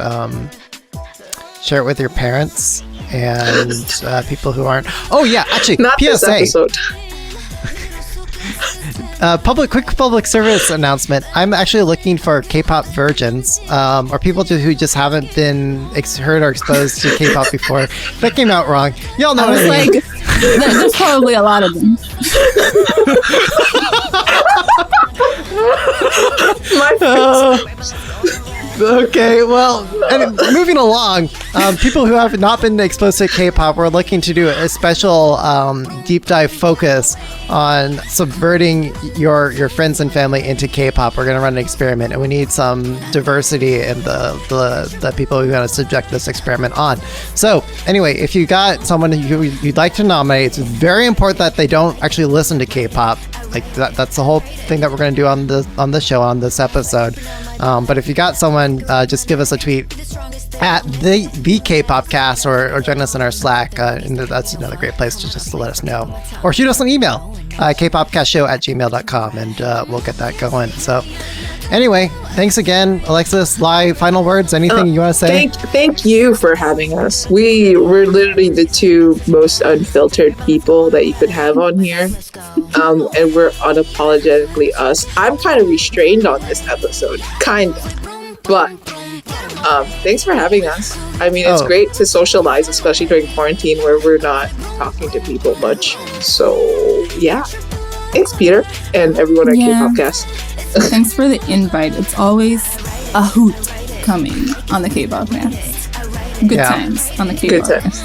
share it with your parents and people who aren't. Oh yeah, actually, not PSA. This episode. Quick public service announcement. I'm actually looking for K-pop virgins, or people who just haven't been heard or exposed to K-pop before. That came out wrong. Y'all know what I mean. There's probably a lot of them. My face. Okay, well, and moving along, people who have not been exposed to K-pop, we're looking to do a special deep dive focus on subverting your friends and family into K-pop. We're going to run an experiment, and we need some diversity in the people who are going to subject this experiment on. So, anyway, if you got someone who you'd like to nominate, it's very important that they don't actually listen to K-pop. Like that's the whole thing that we're going to do on the show on this episode. But if you got someone, just give us a tweet at the Kpopcast or join us in our Slack. And that's another great place to just to let us know. Or shoot us an email, kpopcastshow@gmail.com, and we'll get that going. So anyway, thanks again, Alexis. Lai, final words, anything you want to say? Thank you for having us. We're literally the two most unfiltered people that you could have on here. And we're unapologetically us. I'm kind of restrained on this episode, kind of. But thanks for having us. I mean, it's great to socialize, especially during quarantine where we're not talking to people much. So, yeah. Thanks, Peter, and everyone at Kpopcast. Thanks for the invite. It's always a hoot coming on the Kpopcast. Good times on the Kpopcast. Good times.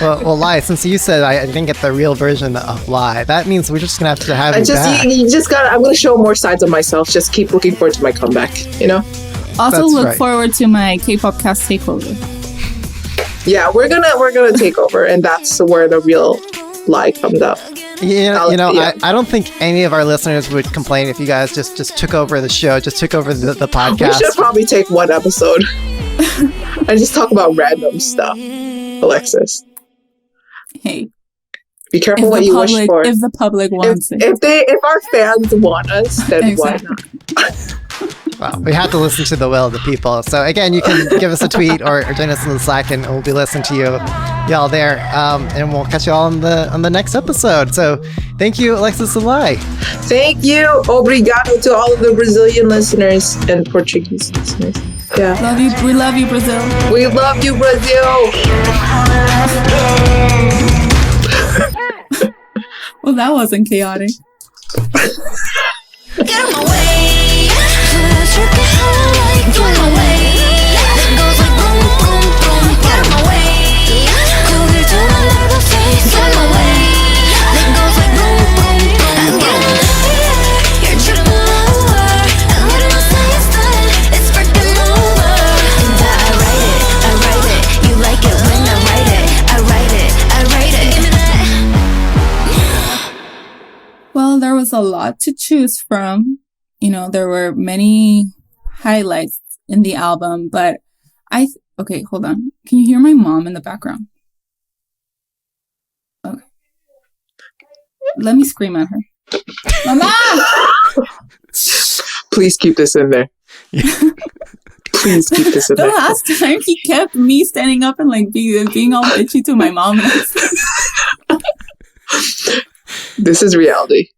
Well, Lai, since you said I didn't get the real version of Lai, that means we're just gonna have to have you back. You just got. I'm gonna show more sides of myself. Just keep looking forward to my comeback. You know. Also, look forward to my Kpopcast takeover. Yeah, we're gonna take over, and that's where the real Lai comes up. Yeah, I don't think any of our listeners would complain if you guys just took over the show, just took over the podcast. We should probably take one episode and just talk about random stuff, Alexis. Hey, be careful what you wish for. If the public wants it. If our fans want us, then why not? Well, we have to listen to the will of the people. So again, you can give us a tweet or join us in the Slack, and we'll be listening to y'all there. And we'll catch you all on the next episode. So thank you, Alexis and Lai. Thank you. Obrigado to all of the Brazilian listeners and Portuguese listeners. Yeah. Love you. We love you, Brazil. We love you, Brazil. Well, that wasn't chaotic. Get on my way. Get on my way. It goes like boom, boom, boom. Get on my way. Cool to my little face. Get on my way. It goes like boom, boom, boom. Get on my way. You're tripping over. And when I say it's done, it's freaking over. And I write it. You like it when I write it. I write it. Give me that. Well, there was a lot to choose from. There were many highlights in the album, but okay, hold on. Can you hear my mom in the background? Okay. Let me scream at her. Mama! Please keep this in there. Please keep this in The there. last time he kept me standing up and like being all bitchy to my mom. This is reality.